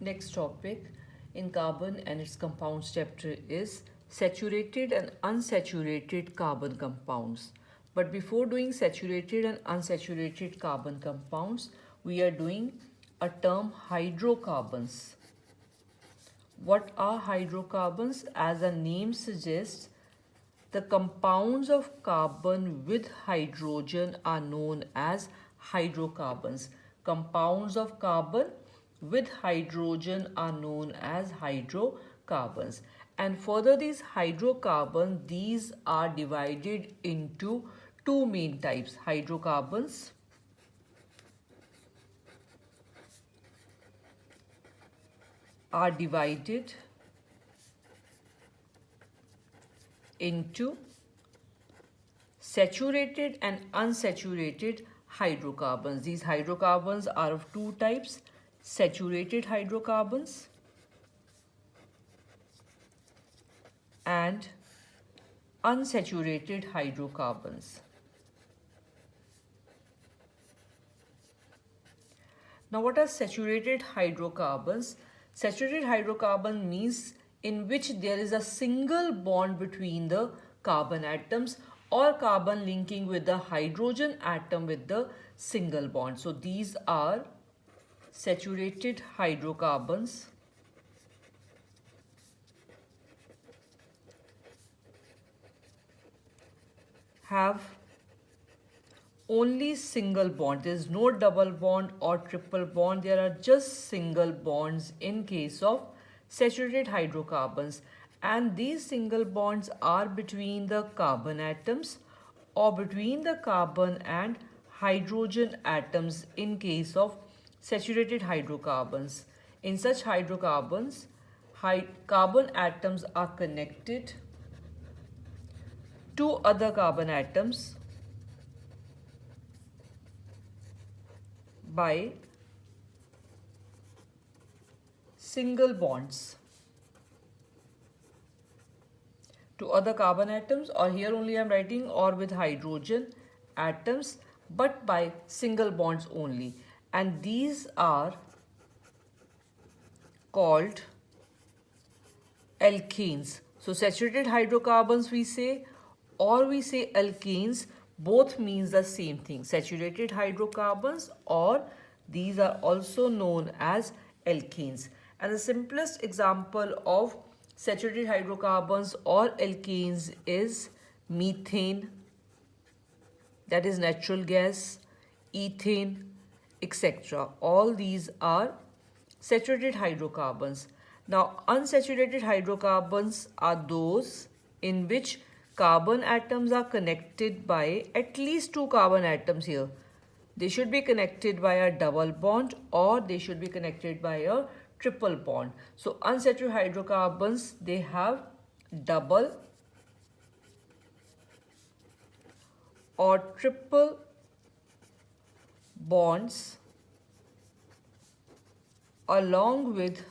Next topic in carbon and its compounds chapter is saturated and unsaturated carbon compounds. But before doing saturated and unsaturated carbon compounds, we are doing a term hydrocarbons. What are hydrocarbons? As the name suggests, the compounds of carbon with hydrogen are known as hydrocarbons. Compounds of carbon with hydrogen are known as hydrocarbons. And further, these hydrocarbons, these are divided into two main types. Hydrocarbons are divided into saturated and unsaturated hydrocarbons. These hydrocarbons are of two types: saturated hydrocarbons and unsaturated hydrocarbons. Now, what are saturated hydrocarbons? Saturated hydrocarbon means in which there is a single bond between the carbon atoms or carbon linking with the hydrogen atom with the single bond. So, these are saturated hydrocarbons. Have only single bond. There is no double bond or triple bond. There are just single bonds in case of saturated hydrocarbons. And these single bonds are between the carbon atoms or between the carbon and hydrogen atoms in case of saturated hydrocarbons. In such hydrocarbons, carbon atoms are connected to other carbon atoms by single bonds to other carbon atoms, or here only I am writing or with hydrogen atoms, but by single bonds only, and these are called alkanes. So saturated hydrocarbons we say, or we say alkanes, both means the same thing, saturated hydrocarbons, or these are also known as alkanes. And the simplest example of saturated hydrocarbons or alkanes is methane, that is natural gas, ethane, etc. All these are saturated hydrocarbons. Now, unsaturated hydrocarbons are those in which carbon atoms are connected by at least two carbon atoms here. They should be connected by a double bond or they should be connected by a triple bond. So, unsaturated hydrocarbons, they have double or triple bonds along with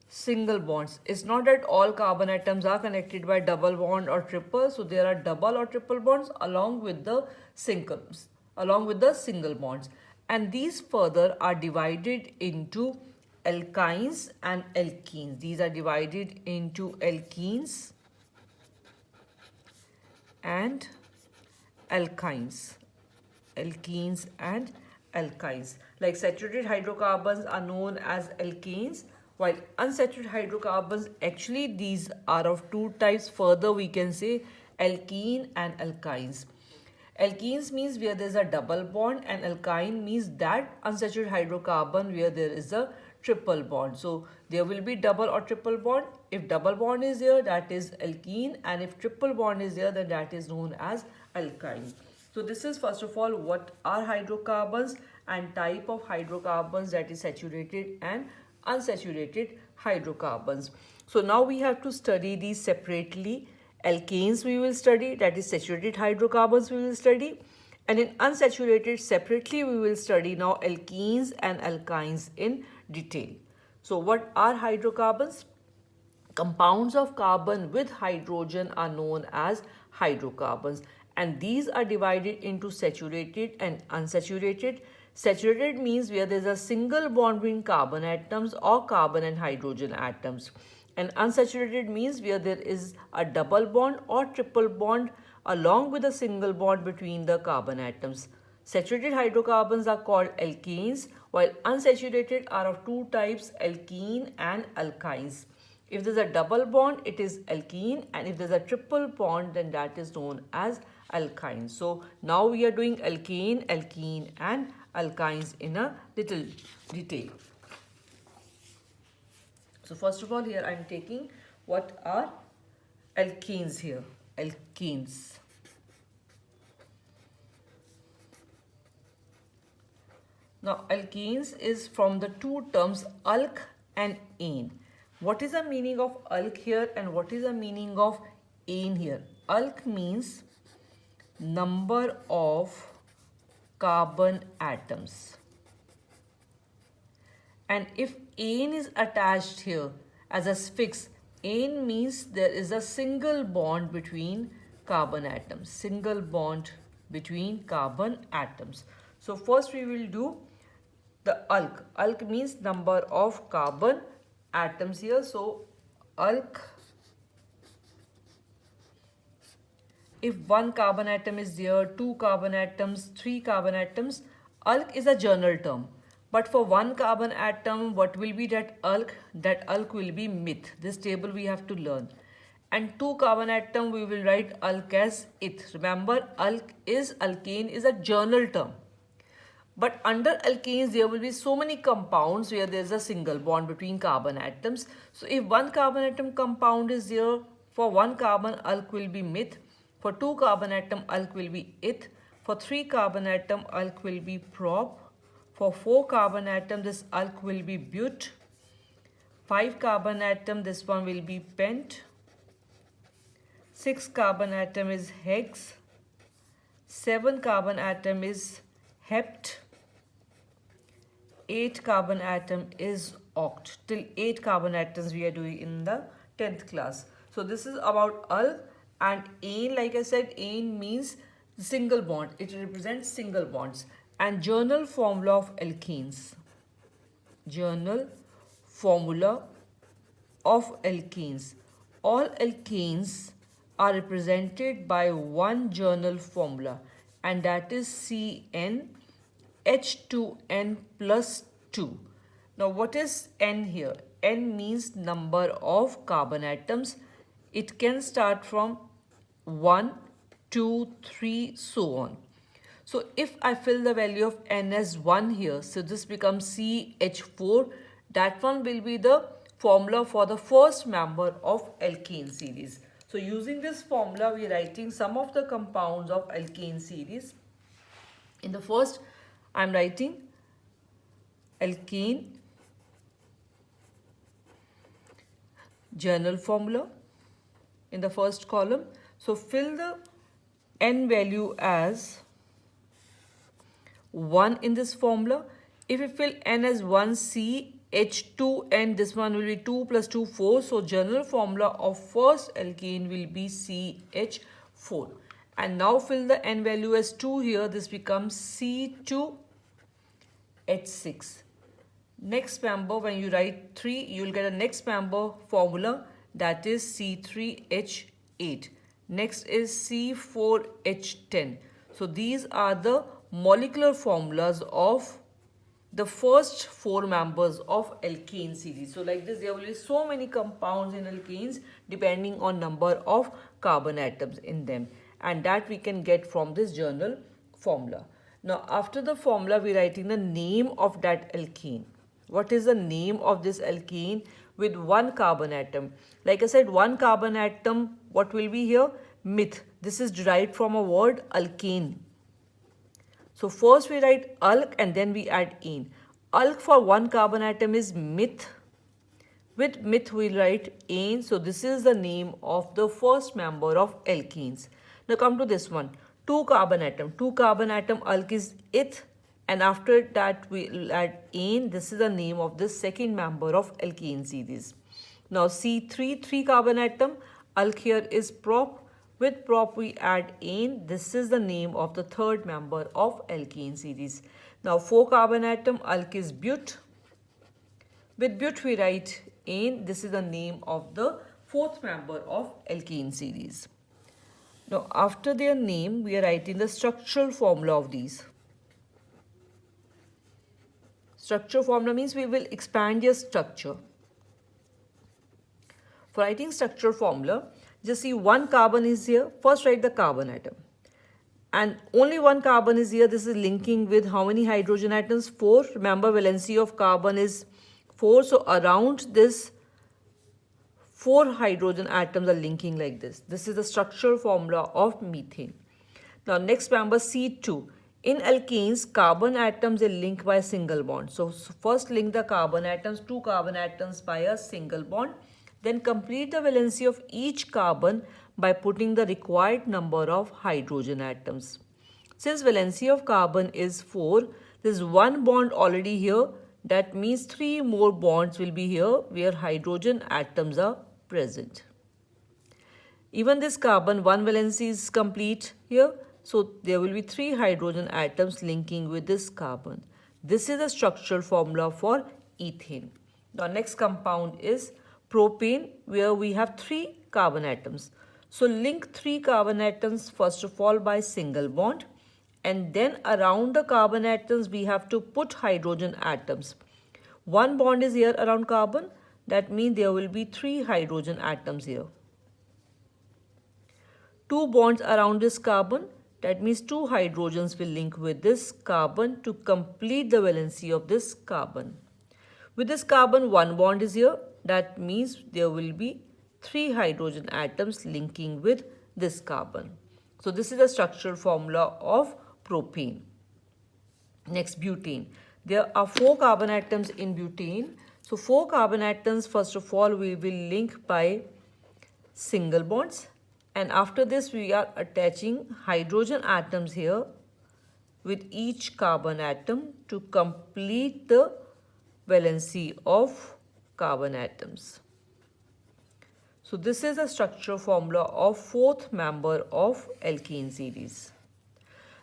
single bonds. It's not that all carbon atoms are connected by double bond or triple, so there are double or triple bonds along with the single bonds, and these further are divided into alkynes and alkenes. These are divided into alkenes and alkynes. Alkenes and alkynes. Like saturated hydrocarbons are known as alkanes, while unsaturated hydrocarbons, actually these are of two types. Further we can say alkene and alkynes. Alkenes means where there is a double bond, and alkyne means that unsaturated hydrocarbon where there is a triple bond. So there will be double or triple bond. If double bond is there, that is alkene, and if triple bond is there, then that is known as alkyne. So this is first of all what are hydrocarbons and type of hydrocarbons, that is saturated and unsaturated hydrocarbons. So now we have to study these separately. Alkanes we will study, that is saturated hydrocarbons we will study, and in unsaturated separately we will study now alkenes and alkynes in detail. So what are hydrocarbons? Compounds of carbon with hydrogen are known as hydrocarbons, and these are divided into saturated and unsaturated. Saturated means where there is a single bond between carbon atoms or carbon and hydrogen atoms. And unsaturated means where there is a double bond or triple bond along with a single bond between the carbon atoms. Saturated hydrocarbons are called alkanes, while unsaturated are of two types, alkene and alkynes. If there's a double bond, it is alkene, and if there's a triple bond, then that is known as alkyne. So now we are doing alkane, alkene and alkynes in a little detail. So first of all, here I am taking what are alkanes here, alkanes. Now alkanes is from the two terms alk and ane. What is the meaning of alk here and what is the meaning of ane here? Alk means number of carbon atoms. And if ane is attached here as a suffix, ane means there is a single bond between carbon atoms. Single bond between carbon atoms. So first we will do the alk. Alk means number of carbon atoms here. So alk, if one carbon atom is there, two carbon atoms, three carbon atoms, alk is a general term. But for one carbon atom, what will be that alk? That alk will be meth. This table we have to learn. And two carbon atom, we will write alk as eth. Remember, alkane is a general term. But under alkanes, there will be so many compounds where there is a single bond between carbon atoms. So if one carbon atom compound is there, for one carbon, alk will be meth. For two carbon atom, alk will be eth. For three carbon atom, alk will be prop. For four carbon atom, this alk will be but. Five carbon atom, this one will be pent. Six carbon atom is hex. Seven carbon atom is hept. 8 carbon atom is oct. Till 8 carbon atoms we are doing in the 10th class. So this is about alk. And ane, like I said, ane means single bond. It represents single bonds. And journal formula of alkanes. Journal formula of alkanes. All alkanes are represented by one journal formula, and that is CN H2N plus 2. Now what is N here? N means number of carbon atoms. It can start from 1, 2, 3, so on. So if I fill the value of N as 1 here, so this becomes CH4. That one will be the formula for the first member of alkane series. So using this formula, we are writing some of the compounds of alkane series. In the first, I am writing alkane journal formula in the first column. So fill the N value as 1 in this formula. If you fill N as 1, CH2N, this one will be 2 plus 2, 4. So general formula of first alkane will be CH4. And now fill the N value as 2 here. This becomes C2H6. Next member, when you write 3, you will get a next member formula, that is C3H8. Next is C4H10. So these are the molecular formulas of the first 4 members of alkane series. So like this, there will be so many compounds in alkanes depending on number of carbon atoms in them. And that we can get from this journal formula. Now after the formula, we are writing the name of that alkane. What is the name of this alkane with one carbon atom? Like I said, one carbon atom, what will be here? Meth. This is derived from a word alkane. So first we write alk and then we add ane. Alk for one carbon atom is meth. With meth we write ane. So this is the name of the first member of alkanes. Now come to this one. 2 carbon atom. 2 carbon atom alk is eth. And after that we will add ane. This is the name of the second member of alkane series. Now C3, 3 carbon atom. Alk here is prop. With prop we add ane. This is the name of the third member of alkane series. Now 4 carbon atom, alk is but. With but we write ane. This is the name of the fourth member of alkene series. Now after their name we are writing the structural formula of these. Structure formula means we will expand their structure. For writing structure formula, just see one carbon is here. First write the carbon atom. And only one carbon is here. This is linking with how many hydrogen atoms? 4. Remember, valency of carbon is 4. So around this 4 hydrogen atoms are linking like this. This is the structural formula of methane. Now next member C2. In alkenes, carbon atoms are linked by a single bond. So first link the carbon atoms, 2 carbon atoms by a single bond. Then complete the valency of each carbon by putting the required number of hydrogen atoms. Since valency of carbon is 4, there is one bond already here. That means 3 more bonds will be here where hydrogen atoms are present. Even this carbon, one valency is complete here. So there will be 3 hydrogen atoms linking with this carbon. This is the structural formula for ethane. The next compound is propane, where we have 3 carbon atoms. So link 3 carbon atoms first of all by single bond, and then around the carbon atoms we have to put hydrogen atoms. One bond is here around carbon. That means there will be 3 hydrogen atoms here. 2 bonds around this carbon. That means 2 hydrogens will link with this carbon to complete the valency of this carbon. With this carbon, 1 bond is here. That means there will be 3 hydrogen atoms linking with this carbon. So this is the structural formula of propane. Next, butane. There are 4 carbon atoms in butane. So 4 carbon atoms, first of all, we will link by single bonds. And after this, we are attaching hydrogen atoms here with each carbon atom to complete the valency of carbon atoms. So this is the structural formula of 4th member of alkene series.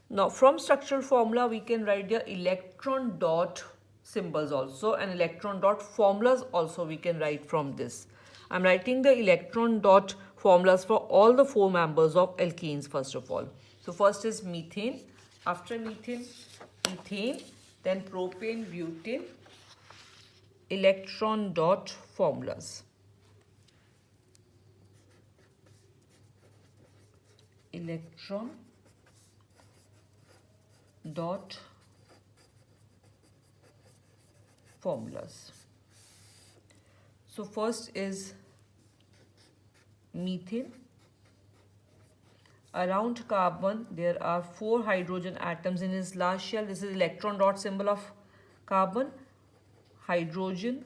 Now from structural formula we can write the electron dot symbols also, and electron dot formulas also we can write from this. I am writing the electron dot formulas for all the 4 members of alkenes first of all. So first is methane, after methane, ethane, then propane, butane, electron dot formulas. Electron dot formulas. So first is methane. Around carbon there are 4 hydrogen atoms in its last shell. This is electron dot symbol of carbon, hydrogen,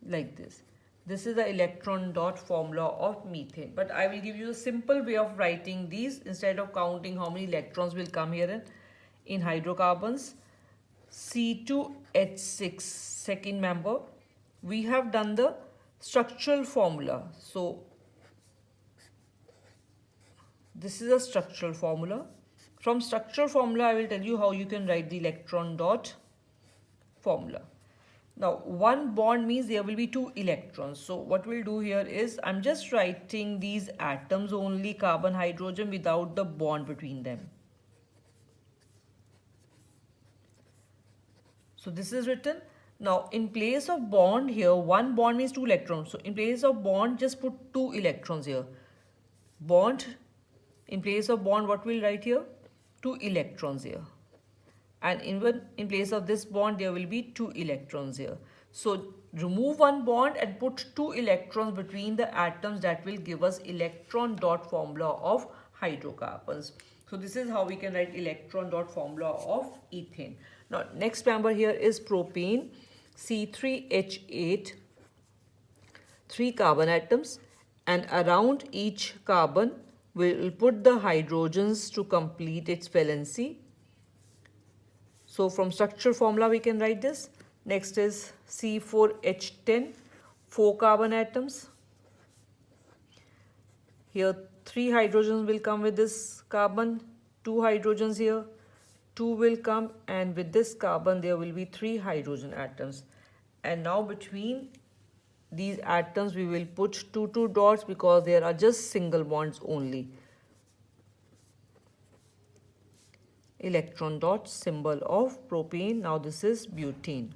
like this. This is the electron dot formula of methane. But I will give you a simple way of writing these instead of counting how many electrons will come here in hydrocarbons. C2H6, second member. We have done the structural formula. So this is a structural formula. From structural formula, I will tell you how you can write the electron dot formula. Now, one bond means there will be 2 electrons. So what we'll do here is, I'm just writing these atoms only, carbon, hydrogen, without the bond between them. So this is written. Now, in place of bond here, one bond means 2 electrons. So in place of bond, just put 2 electrons here. Bond, in place of bond, what we'll write here? 2 electrons here. And even in place of this bond, there will be 2 electrons here. So remove one bond and put 2 electrons between the atoms. That will give us electron dot formula of hydrocarbons. So this is how we can write electron dot formula of ethane. Now next member here is propane, C3H8, 3 carbon atoms, and around each carbon we will put the hydrogens to complete its valency. So from structural formula we can write this. Next is C4H10, 4 carbon atoms. Here 3 hydrogens will come with this carbon, 2 hydrogens here. 2 will come, and with this carbon there will be 3 hydrogen atoms. And now between these atoms we will put 2 dots because there are just single bonds only. Electron dot, symbol of propane. Now this is butane.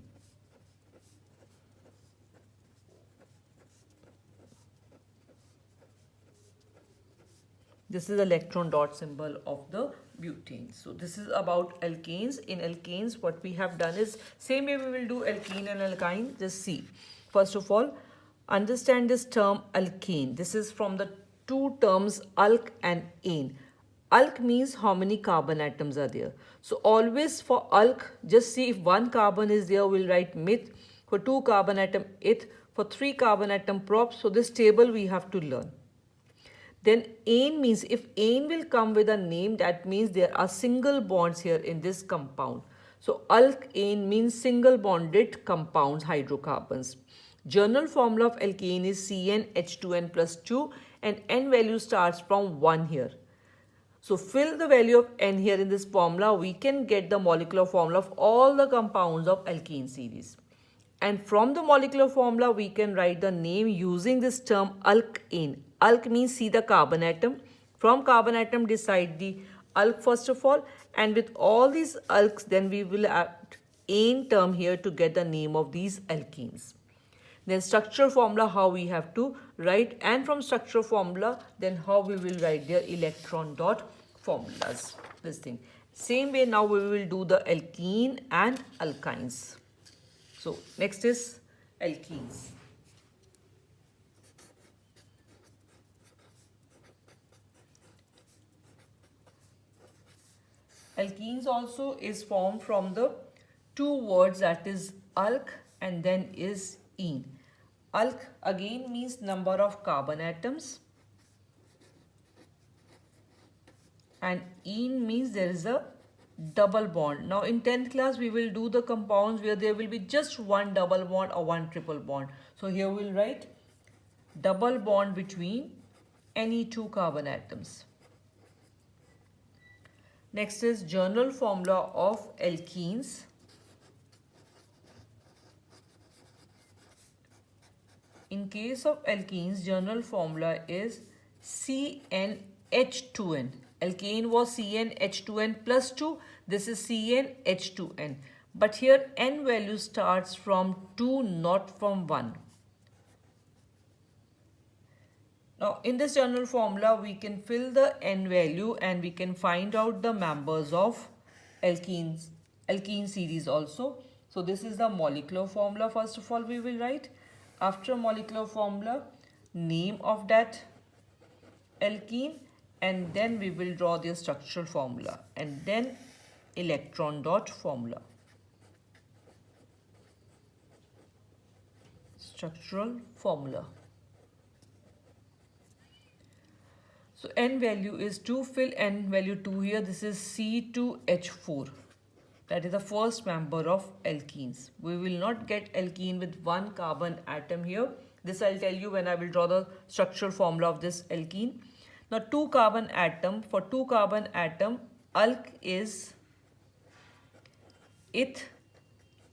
This is electron dot symbol of the butane. So this is about alkanes. In alkanes, what we have done is, same way we will do alkene and alkyne. Just see. First of all, understand this term alkane. This is from the two terms alk and ane. Alk means how many carbon atoms are there. So always for alk, just see if one carbon is there, we'll write meth. For 2 carbon atom, eth. For 3 carbon atom, prop. So this table we have to learn. Then ane means, if ane will come with a name, that means there are single bonds here in this compound. So alkane means single bonded compounds, hydrocarbons. General formula of alkane is CnH2n plus 2, and n value starts from 1 here. So fill the value of n here in this formula, we can get the molecular formula of all the compounds of alkane series. And from the molecular formula, we can write the name using this term alkane. Alk means see the carbon atom. From carbon atom, decide the alk first of all. And with all these alks, then we will add ane term here to get the name of these alkenes. Then structural formula, how we have to write. And from structural formula, then how we will write their electron dot formulas. This thing. Same way now we will do the alkene and alkynes. So next is alkenes. Alkenes also is formed from the two words, that is alk and then is ene. Alk again means number of carbon atoms, and ene means there is a double bond. Now in 10th class we will do the compounds where there will be just one double bond or one triple bond. So here we will write double bond between any two carbon atoms. Next is general formula of alkenes. In case of alkenes, general formula is CnH2n. Alkane was CnH2n plus 2. This is CnH2n. But here n value starts from 2, not from 1. Now in this general formula, we can fill the n value and we can find out the members of alkene series also. So this is the molecular formula. First of all, we will write. After molecular formula, name of that alkene, and then we will draw the structural formula, and then electron dot formula. Structural formula. So n value is 2, fill n value 2 here. This is C2H4. That is the first member of alkenes. We will not get alkene with one carbon atom here. This I'll tell you when I will draw the structural formula of this alkene. Now 2 carbon atom. For 2 carbon atom, alk is eth.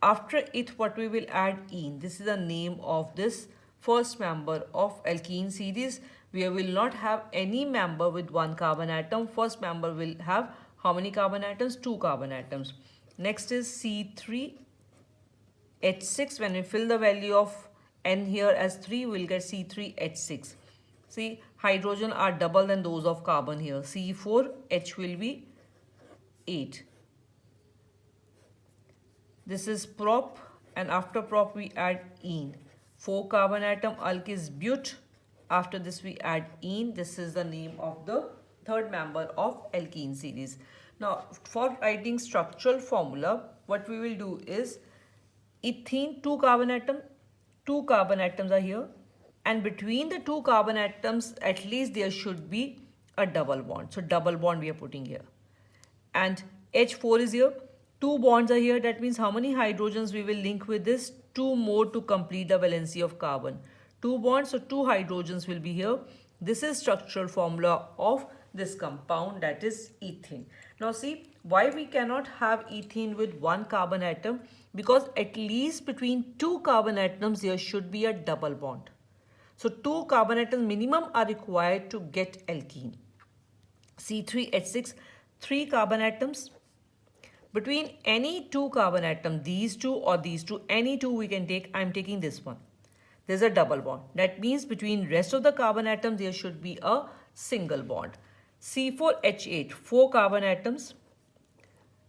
After eth, what we will add ene. This is the name of this first member of alkene series. We will not have any member with one carbon atom. First member will have how many carbon atoms? 2 carbon atoms. Next is C3H6. When we fill the value of n here as 3, we will get C3H6. See, hydrogen are double than those of carbon here. C4H will be 8. This is prop, and after prop we add ene. 4 carbon atom, alk is but. After this we add ene. This is the name of the third member of alkene series. Now for writing structural formula, what we will do is ethene, 2 carbon atom, 2 carbon atoms are here, and between the 2 carbon atoms at least there should be a double bond. So double bond we are putting here. And H4 is here, 2 bonds are here. That means how many hydrogens we will link with this? 2 more to complete the valency of carbon. 2 bonds, so 2 hydrogens will be here. This is structural formula of this compound, that is ethene. Now see, Why we cannot have ethene with one carbon atom? Because at least between two carbon atoms there should be a double bond. So two carbon atoms minimum are required to get alkene. C3H6, three carbon atoms. Between any two carbon atoms, these two or these two, any two we can take, I'm taking this one. There's a double bond. That means between rest of the carbon atoms there should be a single bond. C4H8, four carbon atoms.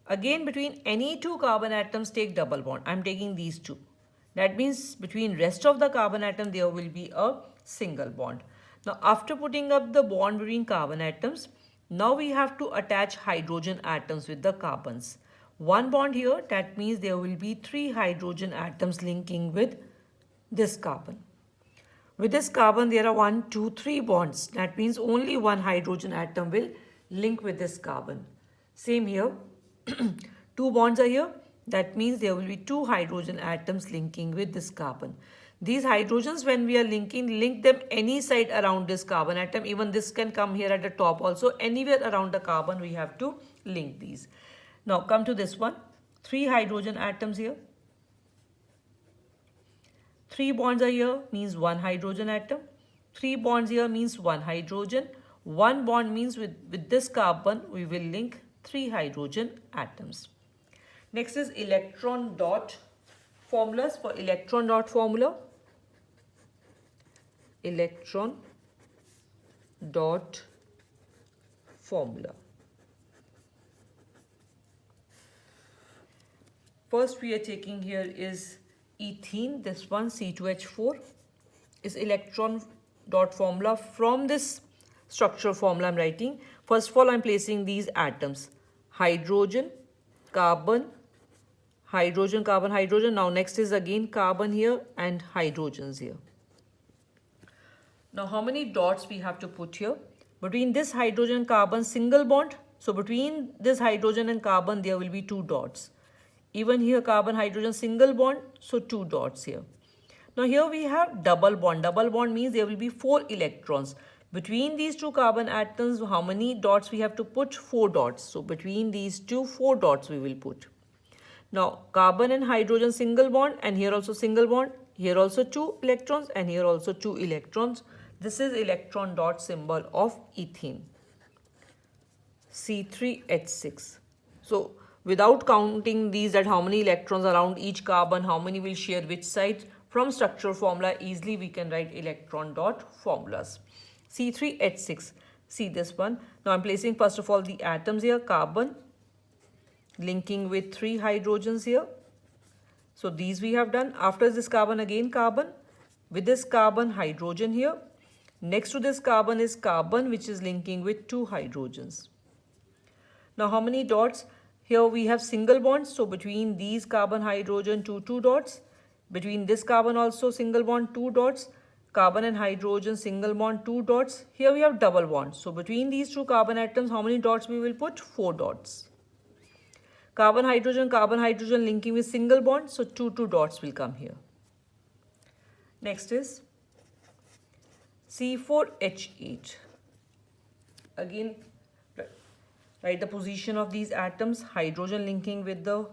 Again, between any two carbon atoms take double bond. I'm taking these two. That means between rest of the carbon atom there will be a single bond. Now after putting up the bond between carbon atoms, now we have to attach hydrogen atoms with the carbons. One bond here, that means there will be three hydrogen atoms linking with this carbon. With this carbon there are 1, 2, 3 bonds. That means only one hydrogen atom will link with this carbon. Same here. Two bonds are here. That means there will be two hydrogen atoms linking with this carbon. These hydrogens, when we are linking, link them any side around this carbon atom. Even this can come here at the top also. Anywhere around the carbon we have to link these. Now come to this one. Three hydrogen atoms here. Three bonds are here means one hydrogen atom. Three bonds here means one hydrogen. One bond means with this carbon we will link three hydrogen atoms. Next is electron dot formulas. For electron dot formula, electron dot formula. First we are taking here is ethene. This one C2H4 is electron dot formula. From this structural formula I'm writing, first of all I'm placing these atoms: hydrogen, carbon, hydrogen, carbon, hydrogen. Now next is again carbon here and hydrogens here. Now how many dots we have to put here? Between this hydrogen and carbon, single bond. So between this hydrogen and carbon there will be two dots. Even here carbon, hydrogen, single bond, so two dots here. Now here we have double bond. Double bond means there will be four electrons. Between these two carbon atoms, how many dots we have to put? Four dots. So between these two, four dots we will put. Now carbon and hydrogen single bond, and here also single bond. Here also two electrons and here also two electrons. This is electron dot symbol of ethene. C3H6. So without counting these, that how many electrons around each carbon, how many will share which side, from structural formula easily we can write electron dot formulas. C3H6. See this one. Now I'm placing first of all the atoms here. Carbon linking with three hydrogens here. So these we have done. After this carbon, again carbon. With this carbon, hydrogen here. Next to this carbon is carbon, which is linking with two hydrogens. Now how many dots? Here we have single bonds. So between these carbon, hydrogen, two dots. Between this carbon also single bond, two dots. Carbon and hydrogen single bond, two dots. Here we have double bonds. So between these two carbon atoms, how many dots we will put? Four dots. Carbon, hydrogen linking with single bond. So two dots will come here. Next is C4H8. Again, write the position of these atoms. Hydrogen linking with the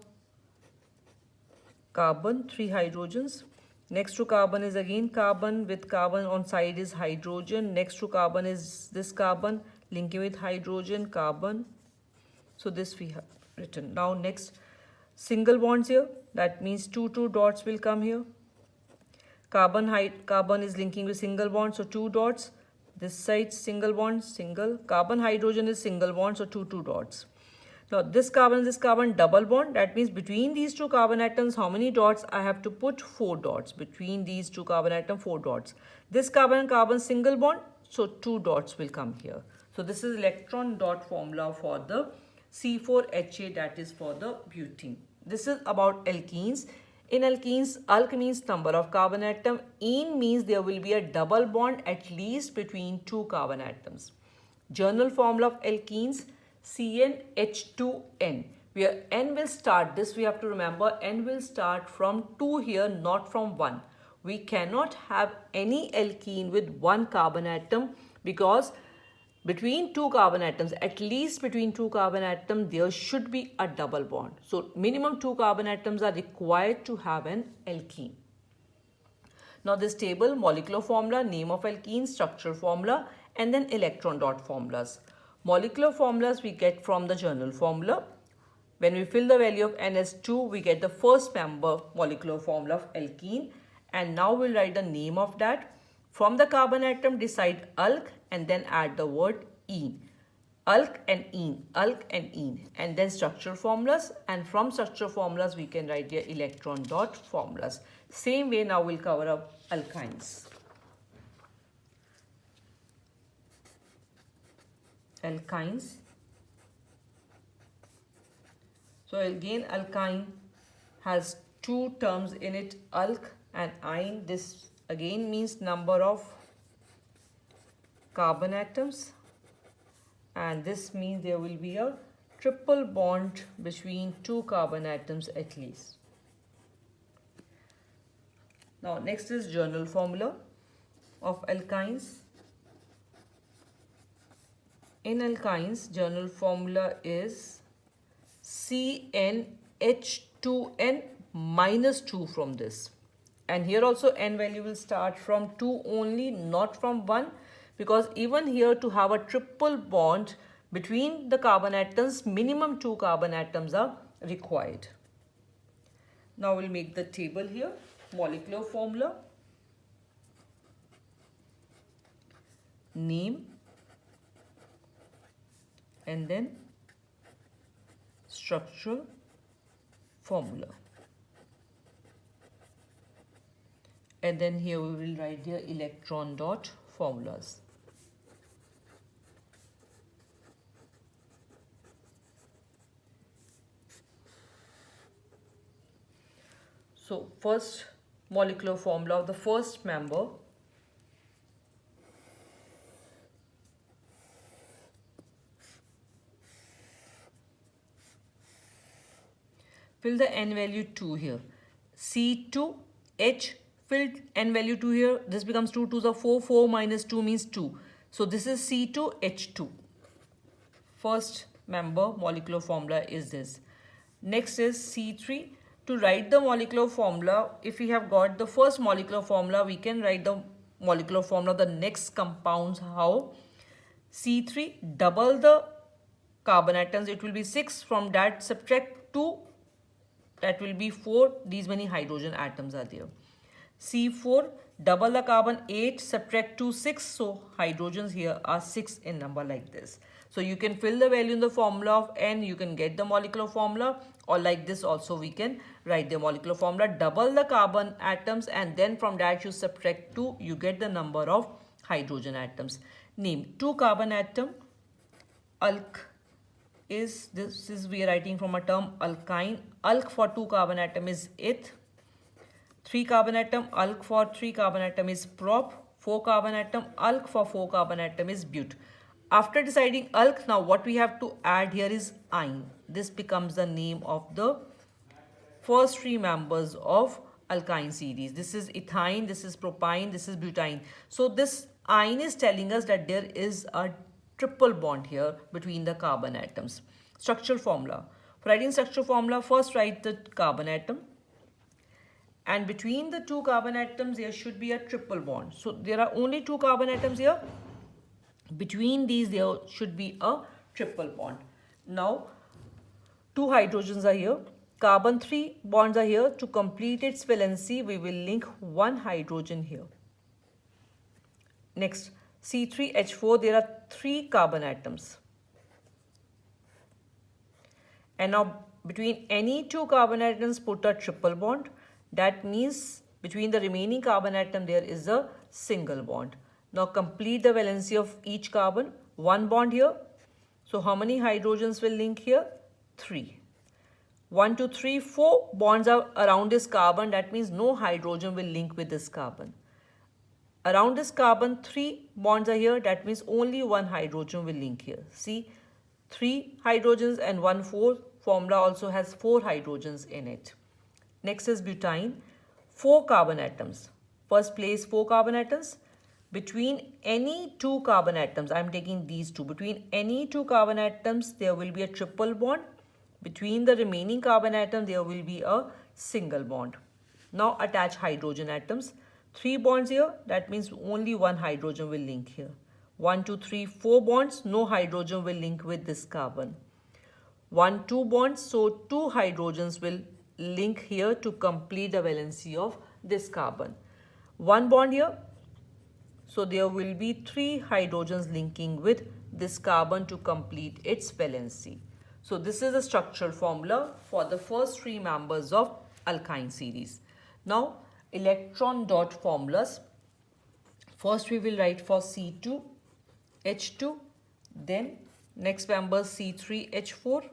carbon, three hydrogens. Next to carbon is again carbon, with carbon on side is hydrogen. Next to carbon is this carbon linking with hydrogen, carbon. So this we have written. Now next, single bonds here. That means two dots will come here. Carbon is linking with single bond, so two dots. This side single bond, single. Carbon, hydrogen is single bond, so two dots. Now this carbon double bond. That means between these two carbon atoms, how many dots? I have to put four dots. Between these two carbon atoms, four dots. This carbon single bond, so two dots will come here. So this is electron dot formula for the C4H8, that is for the butene. This is about alkenes. In alkenes, alk means number of carbon atom. Ene means there will be a double bond at least between two carbon atoms. General formula of alkenes, CnH2n, where n will start. This we have to remember. N will start from 2 here, not from 1. We cannot have any alkene with one carbon atom because between two carbon atoms, at least between two carbon atoms, there should be a double bond. So minimum two carbon atoms are required to have an alkene. Now this table, molecular formula, name of alkene, structural formula, and then electron dot formulas. Molecular formulas we get from the journal formula. When we fill the value of NS2, we get the first member molecular formula of alkene. And now we'll write the name of that. From the carbon atom, decide alk and then add the word ene. Alk and ene, alk and ene. And then structural formulas. And from structural formulas, we can write the electron dot formulas. Same way, now we'll cover up alkynes. Alkynes. So again, alkyne has two terms in it, alk and ine. This again means number of carbon atoms, and this means there will be a triple bond between two carbon atoms at least. Now next is journal formula of alkynes. In alkynes, journal formula is CnH2n minus 2 from this. And here also n value will start from 2 only, not from 1, because even here to have a triple bond between the carbon atoms, minimum 2 carbon atoms are required. Now we'll make the table here. Molecular formula, name, and then structural formula. And then here we will write the electron dot formulas. So first molecular formula of the first member. Fill the n value 2 here. C2H, filled n value 2 here. This becomes 2 2s are 4. 4 minus 2 means 2. So this is C2H2. First member molecular formula is this. Next is C3. To write the molecular formula, if we have got the first molecular formula, we can write the molecular formula of the next compounds. How? C3, double the carbon atoms, it will be 6. From that, subtract 2, that will be 4. These many hydrogen atoms are there. C4, double the carbon, 8, subtract 2, 6. So hydrogens here are 6 in number like this. So you can fill the value in the formula of n, you can get the molecular formula, or like this also we can write the molecular formula. Double the carbon atoms and then from that you subtract 2, you get the number of hydrogen atoms. Name, 2 carbon atom, alk is, this is we are writing from a term alkyne. Alk for 2 carbon atom is eth. 3 carbon atom, alk for 3 carbon atom is prop. 4 carbon atom, alk for 4 carbon atom is but. After deciding alk, now what we have to add here is ine. This becomes the name of the first 3 members of alkyne series. This is ethyne, this is propyne, this is butyne. So this ine is telling us that there is a triple bond here between the carbon atoms. Structural formula. For writing structural formula, first write the carbon atom. And between the 2 carbon atoms, there should be a triple bond. So there are only 2 carbon atoms here. Between these, there should be a triple bond. Now, 2 hydrogens are here. Carbon 3 bonds are here. To complete its valency, we will link 1 hydrogen here. Next, C3H4, there are 3 carbon atoms. And now, between any 2 carbon atoms, put a triple bond. That means between the remaining carbon atom, there is a single bond. Now complete the valency of each carbon. 1 bond here. So how many hydrogens will link here? 3. 1, 2, 3, 4 bonds are around this carbon. That means no hydrogen will link with this carbon. Around this carbon, 3 bonds are here. That means only 1 hydrogen will link here. See, 3 hydrogens and 1, 4. Formula also has 4 hydrogens in it. Next is butyne. 4 carbon atoms. First place 4 carbon atoms. between any two carbon atoms, I'm taking these two, between any two carbon atoms there will be a triple bond. Between the remaining carbon atom there will be a single bond. Now attach hydrogen atoms. 3 bonds here, that means only one hydrogen will link here. 1, 2, 3, 4 bonds, no hydrogen will link with this carbon. 1, 2 bonds, so 2 hydrogens will link here to complete the valency of this carbon. 1 bond here, so there will be 3 hydrogens linking with this carbon to complete its valency. So this is the structural formula for the first 3 members of alkyne series. Now electron dot formulas. First we will write for C2H2, then next member C3H4,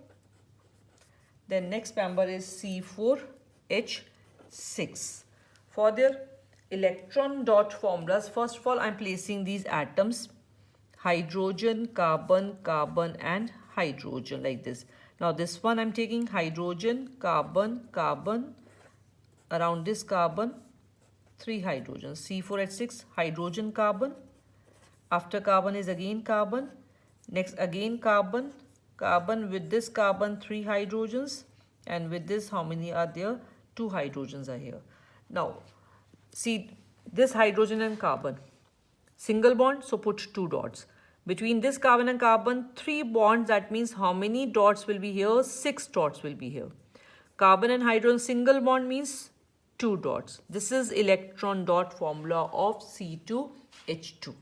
then next member is C4H6. For their electron dot formulas, first of all I am placing these atoms hydrogen, carbon, carbon and hydrogen like this. Now this one I am taking hydrogen, carbon, carbon, around this carbon 3 hydrogens, C4H6, hydrogen, carbon, after carbon is again carbon, next again carbon, carbon, with this carbon 3 hydrogens, and with this how many are there? 2 hydrogens are here. Now see this hydrogen and carbon, single bond, so put 2 dots. Between this carbon and carbon 3 bonds, that means how many dots will be here? 6 dots will be here. Carbon and hydrogen single bond means 2 dots. This is electron dot formula of C2H2.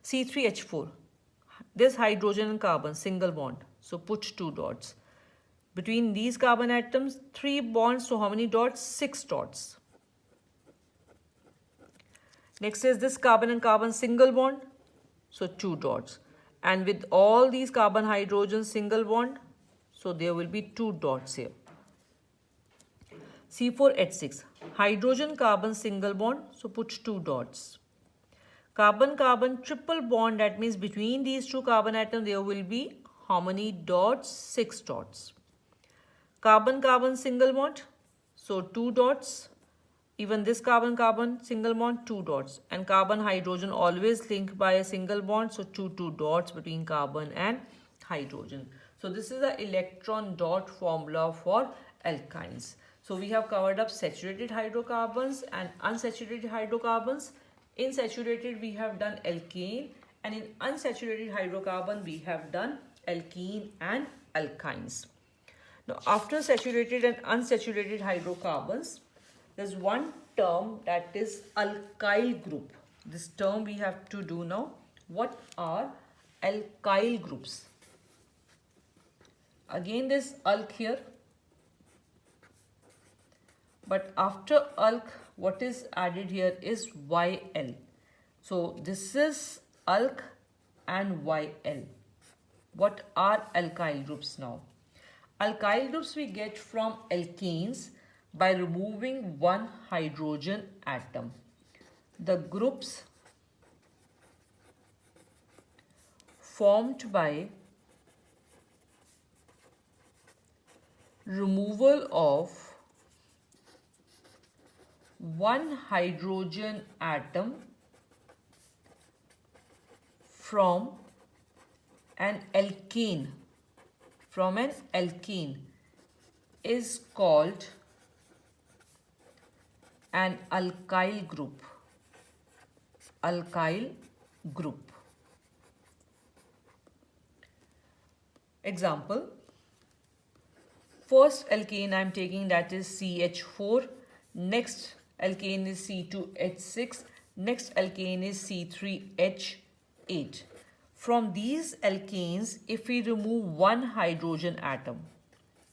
C3H4, this hydrogen and carbon single bond, so put 2 dots. Between these carbon atoms 3 bonds, so how many dots? 6 dots. Next is this carbon and carbon single bond, so 2 dots. And with all these carbon hydrogen single bond, so there will be 2 dots here. C4H6, hydrogen carbon single bond, so put 2 dots. Carbon carbon triple bond, that means between these two carbon atoms there will be how many dots? 6 dots. Carbon carbon single bond, so 2 dots. Even this carbon carbon single bond, 2 dots. And carbon hydrogen always linked by a single bond, so 2 dots between carbon and hydrogen. So this is the electron dot formula for alkynes. So we have covered up saturated hydrocarbons and unsaturated hydrocarbons. In saturated we have done alkane, and in unsaturated hydrocarbon we have done alkene and alkynes. Now after saturated and unsaturated hydrocarbons, there's one term, that is alkyl group. This term we have to do now. What are alkyl groups? Again this alk here, but after alk what is added here is YL. So this is alk and YL. What are alkyl groups now? Alkyl groups we get from alkanes by removing one hydrogen atom. The groups formed by removal of one hydrogen atom from an alkane, is called an alkyl group. Alkyl group. Example, first alkane I am taking, that is CH4, next alkane is C2H6, next alkane is C3H8. From these alkanes, if we remove one hydrogen atom,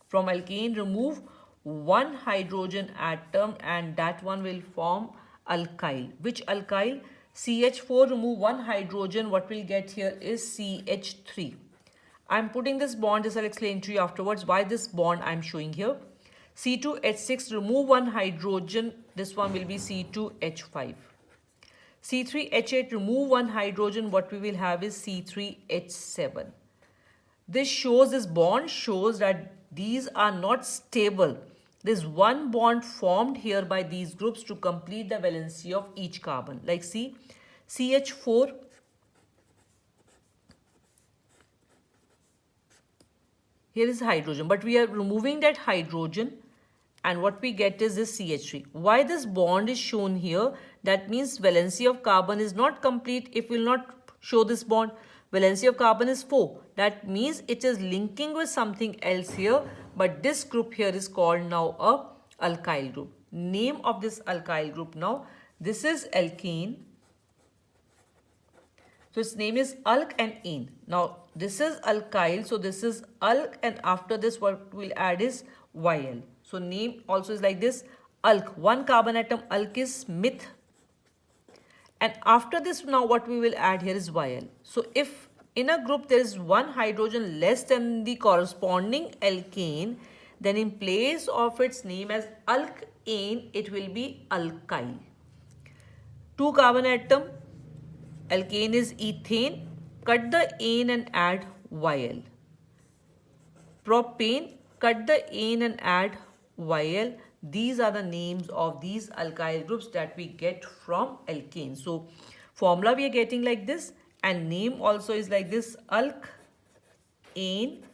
from alkane remove one hydrogen atom and that one will form alkyl. Which alkyl? CH4 remove one hydrogen, what we'll get here is CH3. I'm putting this bond, this I'll explain to you afterwards why this bond I'm showing here. C2H6 remove one hydrogen, this one will be C2H5. C3H8 remove one hydrogen, what we will have is C3H7. This bond shows that these are not stable. There's one bond formed here by these groups to complete the valency of each carbon. Like see, CH4, here is hydrogen, but we are removing that hydrogen, and what we get is this CH3. Why this bond is shown here? That means valency of carbon is not complete if we will not show this bond. Valency of carbon is 4. That means it is linking with something else here, but this group here is called now a alkyl group. Name of this alkyl group now, this is alkane. So its name is alk and ene. Now this is alkyl, so this is alk, and after this what we'll add is YL. So name also is like this, alk. One carbon atom alk is meth. And after this now what we will add here is YL. So if in a group there is one hydrogen less than the corresponding alkane, then in place of its name as alkane, it will be alkyl. 2 carbon atom, alkane is ethane. Cut the ene and add YL. Propane, cut the ene and add YL. These are the names of these alkyl groups that we get from alkane. So formula we are getting like this, and name also is like this, alk, ene.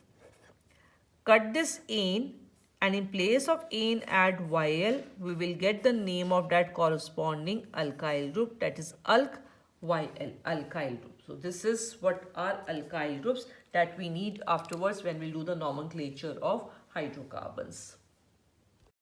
Cut this ene, and in place of ene add YL. We will get the name of that corresponding alkyl group, that is alk, YL, alkyl group. So this is what are alkyl groups that we need afterwards when we do the nomenclature of hydrocarbons.